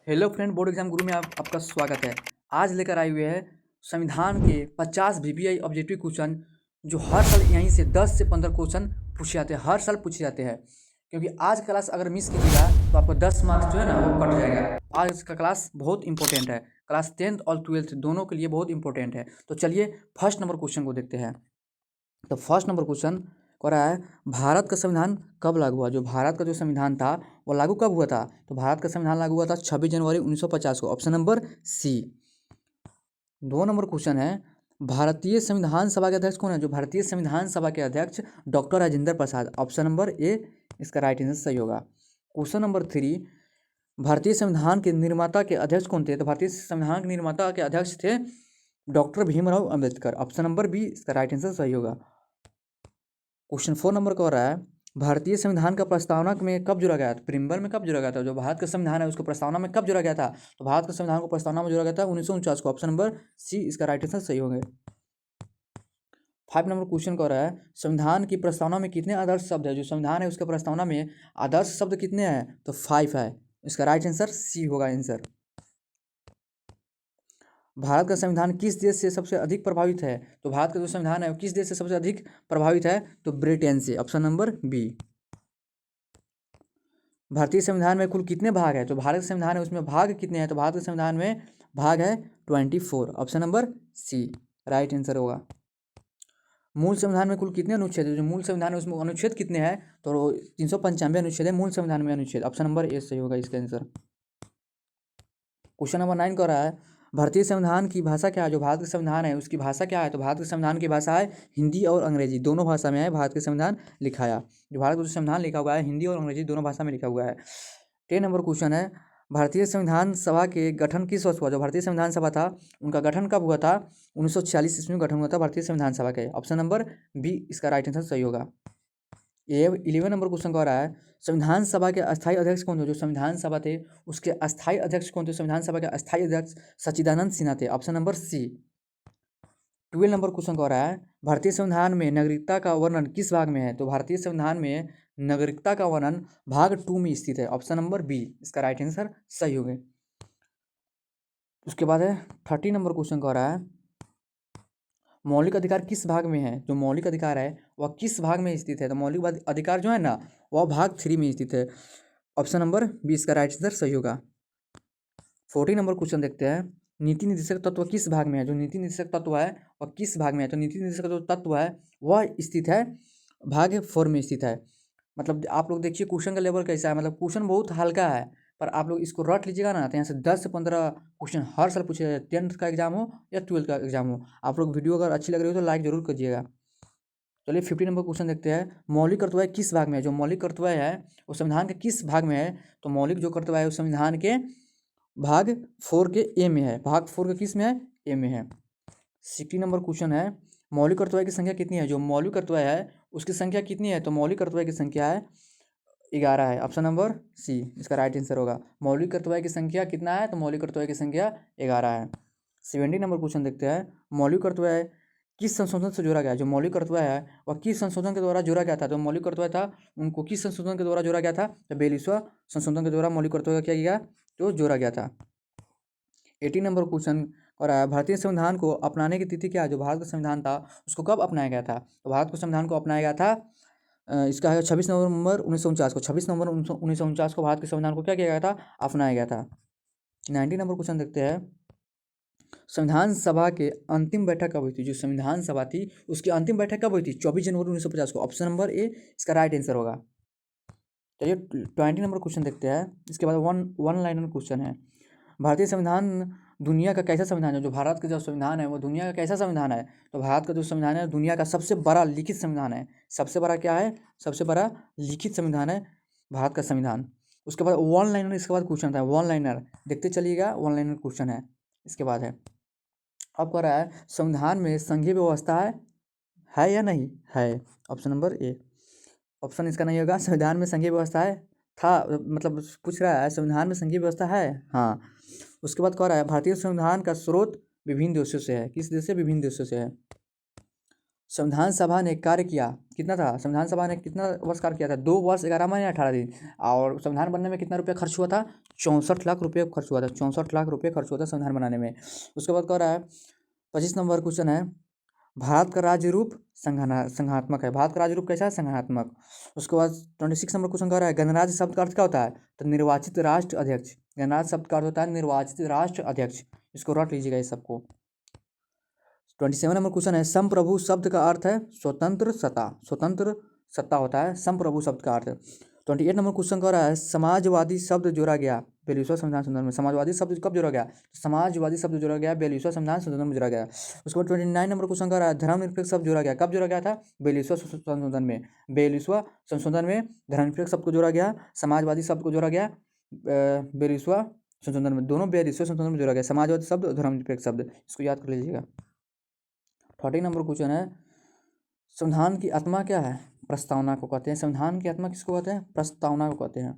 Hello friend, board exam गुरु में आपका स्वागत है। आज लेकर आए हुए हैं संविधान के 50 वीवीआई ऑब्जेक्टिव क्वेश्चन, जो हर साल यहीं से 10 से 15 क्वेश्चन पूछे जाते हैं, हर साल पूछे जाते हैं। क्योंकि आज क्लास अगर मिस कीजिएगा तो आपको 10 मार्क्स जो है ना वो कट जाएगा। आज का क्लास बहुत इंपॉर्टेंट है, क्लास 10th और 12th दोनों के लिए बहुत इंपॉर्टेंट है। तो चलिए फर्स्ट नंबर क्वेश्चन को देखते हैं। तो फर्स्ट नंबर क्वेश्चन कह रहा है, भारत का संविधान कब लागू हुआ? जो भारत का जो संविधान था वो लागू कब हुआ था? तो भारत का संविधान लागू हुआ था 26 जनवरी 1950 को, option number C. 2 number question है, भारतीय संविधान सभा के अध्यक्ष कौन है? जो भारतीय संविधान सभा के अध्यक्ष doctor Rajendra Prasad, option number A इसका राइट आंसर सही होगा। क्वेश्चन नंबर 3, भारतीय संविधान के निर्माता के अध्यक्ष कौन थे? तो भारतीय संविधान के निर्माता के अध्यक्ष थे doctor Bhimrao Ambedkar, option number B इसका राइट आंसर सही होगा। क्वेश्चन 4 नंबर का हो रहा है, भारतीय संविधान का प्रस्तावना में कब जोड़ा गया था? प्रिम्बल में कब जोड़ा गया था? जो भारत का संविधान है उसको प्रस्तावना में कब जोड़ा गया था? तो भारत का संविधान को प्रस्तावना में जोड़ा गया था 1949 को, ऑप्शन नंबर सी इसका राइट आंसर सही होंगे। 5 नंबर क्वेश्चन का हो रहा है, संविधान की प्रस्तावना में कितने आदर्श शब्द है? जो संविधान है उसके प्रस्तावना में आदर्श शब्द कितने हैं? तो 5 है, इसका राइट आंसर सी होगा आंसर। भारत का संविधान किस देश से सबसे अधिक प्रभावित है? तो भारत का जो संविधान है वो किस देश से सबसे अधिक प्रभावित है? तो ब्रिटेन से, ऑप्शन नंबर बी। भारतीय संविधान में कुल कितने भाग है? तो भारत का संविधान है उसमें भाग कितने हैं? तो भारत के संविधान में भाग है 24, option number C right answer होगा। मूल संविधान में कुल कितने अनुच्छेद है? जो मूल संविधान है उसमें अनुच्छेद कितने हैं? तो 395 अनुच्छेद है मूल संविधान में अनुच्छेद, ऑप्शन नंबर ए सही होगा इसका आंसर। क्वेश्चन नंबर 9 कर रहा है, भारतीय संविधान की भाषा क्या है? जो भारत का संविधान है उसकी भाषा क्या है? तो भारत के संविधान की भाषा है हिंदी और अंग्रेजी, दोनों भाषा में है भारत के संविधान लिखाया। जो भारत का जो संविधान लिखा हुआ है हिंदी और अंग्रेजी दोनों भाषा में लिखा हुआ है। 10 नंबर क्वेश्चन है, भारतीय संविधान सभा के गठन किस वर्ष हुआ? जो भारतीय संविधान सभा था उनका गठन कब हुआ था? 1946 ईस्वी में गठन हुआ था भारतीय संविधान सभा के, ऑप्शन नंबर बी इसका राइट आंसर सही होगा। 11 नंबर क्वेश्चन कह रहा है, संविधान सभा के अस्थायी अध्यक्ष कौन थे? जो संविधान सभा थे उसके अस्थायी अध्यक्ष कौन थे? संविधान सभा के अस्थायी अध्यक्ष सच्चिदानंद सिन्हा थे, option number C. 12 number question कह रहा है, भारतीय संविधान में नागरिकता का वर्णन किस भाग में है? तो भारतीय संविधान में नागरिकता का वर्णन भाग 2 में स्थित है, ऑप्शन नंबर बी इसका राइट आंसर सही होगा। उसके बाद है 30 नंबर क्वेश्चन कह रहा है, मौलिक अधिकार किस भाग में है? जो मौलिक अधिकार है वह किस भाग में स्थित है? तो मौलिक अधिकार जो है ना वह भाग 3 में स्थित है, ऑप्शन नंबर बी इसका राइट आंसर सही होगा। 40 नंबर क्वेश्चन देखते हैं, नीति निर्देशक तत्व किस भाग में है? जो नीति निर्देशक तत्व है वह किस भाग में है? तो नीति निर्देशक जो तत्व है वह स्थित है भाग 4 में स्थित है। मतलब आप लोग देखिए क्वेश्चन का लेवल कैसा है, मतलब क्वेश्चन बहुत हल्का है, पर आप लोग इसको रट लीजिएगा ना तो यहाँ से 10 से 15 क्वेश्चन हर साल पूछे जाए, 10th का एग्जाम हो या 12th का एग्जाम हो। आप लोग वीडियो अगर अच्छी लग रही हो तो लाइक जरूर करिएगा। चलिए 50 नंबर क्वेश्चन देखते हैं, मौलिक कर्तव्य किस भाग में है? जो मौलिक कर्तव्य है वो संविधान के किस भाग में है? तो मौलिक जो कर्तव्य है वो संविधान के भाग 4 के ए में है, भाग 4 के किस में है? ए में है। 60 नंबर क्वेश्चन है, मौलिक कर्तव्य की संख्या कितनी है? जो मौलिक कर्तव्य है उसकी संख्या कितनी है? तो मौलिक कर्तव्य की संख्या है 11 है, ऑप्शन नंबर सी इसका राइट आंसर होगा। मौलिक कर्तव्य की संख्या कितना है? तो मौलिक कर्तव्य की संख्या 11 है। 70 नंबर क्वेश्चन देखते हैं, मौलिक कर्तव्य किस संशोधन से जोड़ा गया? जो मौलिक कर्तव्य है वह किस संशोधन के द्वारा जोड़ा गया था? जो मौलिक कर्तव्य था उनको किस संशोधन के द्वारा जोड़ा गया था? तो 42वां संशोधन के द्वारा मौलिक कर्तव्य किया गया तो जोड़ा गया था। 80 नंबर क्वेश्चन और भारतीय संविधान को अपनाने की तिथि क्या है? जो भारत का संविधान था उसको कब अपनाया गया था? तो भारत के संविधान को अपनाया गया था इसका है 26 नवंबर 1949 को, 26 नवंबर 1949 को भारत के संविधान को क्या किया गया था? अपनाया गया था। 90 नंबर क्वेश्चन देखते हैं, संविधान सभा के अंतिम बैठक कब हुई थी? जो संविधान सभा थी उसकी अंतिम बैठक कब हुई थी? 24 जनवरी 1950 को, ऑप्शन नंबर ए इसका राइट आंसर होगा। चलिए 20 नंबर क्वेश्चन देखते हैं, इसके बाद वन लाइनर क्वेश्चन है, भारतीय संविधान दुनिया का कैसा संविधान है? जो भारत का जो संविधान है वो दुनिया का कैसा संविधान है? तो भारत का जो संविधान है दुनिया का सबसे बड़ा लिखित संविधान है। सबसे बड़ा क्या है? सबसे बड़ा लिखित संविधान है भारत का संविधान। उसके बाद वन लाइनर, इसके बाद क्वेश्चन था वन लाइनर, देखते चलिएगा वन लाइनर क्वेश्चन है। इसके बाद है, अब कह रहा है संविधान में संघीय व्यवस्था है या नहीं है? ऑप्शन नंबर ए, ऑप्शन इसका नहीं होगा। संविधान में संघीय व्यवस्था है था, मतलब पूछ रहा है संविधान में संघीय व्यवस्था है, हाँ। उसके बाद कह रहा है भारतीय संविधान का स्रोत विभिन्न देशों से है। किस देश से? विभिन्न देशों से है। संविधान सभा ने कार्य किया कितना था, संविधान सभा ने कितना वर्ष कार्य किया था, 2 वर्ष 11 महीने 18 दिन। और संविधान बनने में कितना रुपया खर्च हुआ था, 64 लाख रुपये खर्च हुआ था, 64 लाख रुपये खर्च हुआ था संविधान बनाने में। उसके बाद कह रहा है 25 नंबर क्वेश्चन है, भारत का राज्य रूप संघात्मक है। भारत का राज्य रूप कैसा है, संघात्मक। उसके बाद 26 नंबर क्वेश्चन कह रहा है, गणराज्य शब्द का अर्थ क्या होता है, तो निर्वाचित राष्ट्र अध्यक्ष। गणराज्य शब्द का अर्थ होता है निर्वाचित राष्ट्र अध्यक्ष, इसको रट लीजिएगा इस सबको। 27 नंबर क्वेश्चन है, संप्रभु शब्द का अर्थ है स्वतंत्र सत्ता। स्वतंत्र सत्ता होता है संप्रभु शब्द का अर्थ। 28 नंबर क्वेश्चन कह रहा है, समाजवादी शब्द जोड़ा गया 42वां संविधान संशोधन में। समाजवादी शब्द कब जोड़ा गया, समाजवादी शब्द जोड़ा गया 42वां संविधान संशोधन में जोड़ा गया। उसके बाद 29 नंबर क्वेश्चन कह रहा है, धर्मनिरपेक्ष शब्द जोड़ा गया, कब जोड़ा गया था, 42वां संशोधन में। 42वां संशोधन में धर्मनिरपेक्ष शब्द को जोड़ा गया, समाजवादी शब्द को जोड़ा गया 42वां संशोधन में। दोनों 42वें संशोधन में जोड़ा गया, समाजवादी शब्द और धर्मनिरपेक्ष शब्द, इसको याद कर लीजिएगा। 30 नंबर क्वेश्चन है, संविधान की आत्मा क्या है, प्रस्तावना को कहते हैं। संविधान की आत्मा किसको कहते हैं, प्रस्तावना को कहते हैं।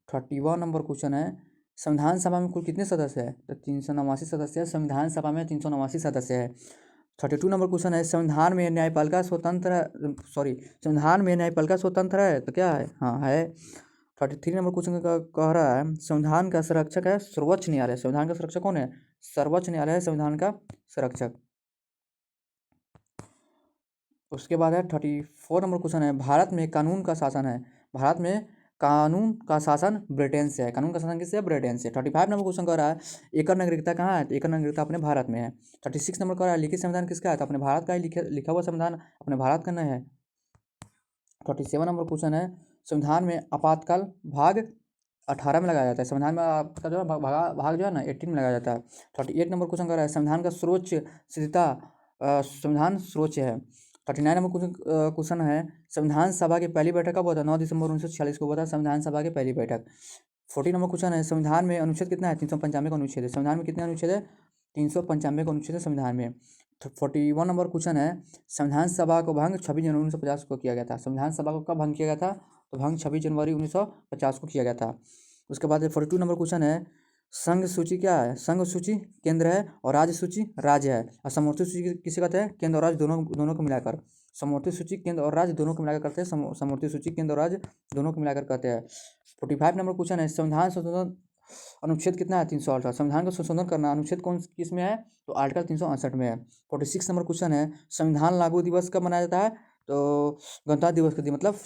31 नंबर क्वेश्चन है, संविधान सभा में कुल कितने सदस्य हैं, तो 389 सदस्य है। संविधान सभा में 389 सदस्य है। 32 नंबर क्वेश्चन है, संविधान में न्यायपालिका स्वतंत्र है, संविधान में न्यायपालिका स्वतंत्र है, तो क्या है, हाँ है। 33 नंबर क्वेश्चन कह रहा है, संविधान का संरक्षक है सर्वोच्च न्यायालय। संविधान का संरक्षक कौन है, सर्वोच्च न्यायालय है संविधान का संरक्षक। उसके बाद है 34 नंबर क्वेश्चन है, भारत में कानून का शासन है। भारत में कानून का शासन ब्रिटेन से है। कानून का शासन किससे है, ब्रिटेन से। 35 नंबर क्वेश्चन कह रहा है, एकल नागरिकता कहाँ है, तो एकल नागरिकता अपने भारत में है। 36 नंबर कह रहा है, लिखित संविधान किसका है, तो अपने भारत का ही लिखा हुआ संविधान अपने भारत का नहीं है। 37 नंबर क्वेश्चन है, संविधान में आपातकाल भाग 18 में लगाया जाता है। संविधान में आपका जो है भाग जो है ना 18 में लगाया जाता है। 38 नंबर क्वेश्चन कर रहा है, संविधान का सर्वोच्च सिद्धता संविधान सर्वोच्च है। 39 नंबर क्वेश्चन है, संविधान सभा की पहली बैठक कब हुआ था, 9 दिसंबर 1946 को हुआ था संविधान सभा की पहली बैठक। 40 नंबर क्वेश्चन है, संविधान में अनुच्छेद कितना है, 395 का अनुच्छेद है। संविधान में कितने अनुच्छेद है, 395 का अनुच्छेद है संविधान में। 41 नंबर क्वेश्चन है, संविधान सभा को भंग 26 जनवरी 1950 को किया गया था। संविधान सभा को कब भंग किया गया था, तो भंग 26 जनवरी 1950 को किया गया था। उसके बाद 42 नंबर क्वेश्चन है, संघ सूची क्या है, संघ सूची केंद्र है और राज्य सूची राज्य है। और समवर्ती सूची किसे कहते हैं, केंद्र और राज्य दोनों को मिलाकर। समवर्ती सूची केंद्र और राज्य दोनों को मिलाकर करते हैं, समवर्ती सूची केंद्र और राज्य दोनों को मिलाकर कहते हैं। 45 नंबर क्वेश्चन है, संविधान संशोधन अनुच्छेद कितना है, 318। संविधान का संशोधन करना अनुच्छेद कौन किस में है, तो आर्टिकल 368 में है। 46 नंबर क्वेश्चन है, संविधान लागू दिवस कब मनाया जाता है, तो गणतंत्र दिवस के दिन, मतलब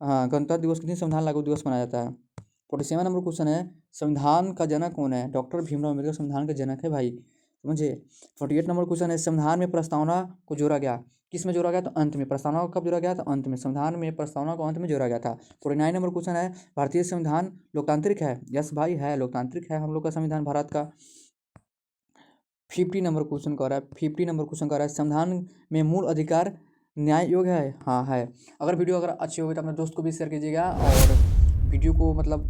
हाँ गणतंत्र दिवस के दिन संविधान लागू दिवस मनाया जाता है। 47 नंबर क्वेश्चन है, संविधान का जनक कौन है, डॉक्टर भीमराव अम्बेडकर संविधान के जनक है भाई, समझे। 48 नंबर क्वेश्चन है, संविधान में प्रस्तावना को जोड़ा गया, किस में जोड़ा गया, तो अंत में। प्रस्तावना को कब जोड़ा गया, तो अंत में। संविधान में प्रस्तावना को अंत में जोड़ा गया था। 49 नंबर क्वेश्चन है, भारतीय संविधान लोकतांत्रिक है, यस भाई है, लोकतांत्रिक है हम लोग का संविधान भारत का। 50 नंबर क्वेश्चन कह रहा है, 50 नंबर क्वेश्चन कह रहा है, संविधान में मूल अधिकार न्याय योग्य है, हाँ है। अगर वीडियो अगर अच्छी होगी तो अपने दोस्त को भी शेयर कीजिएगा और वीडियो को मतलब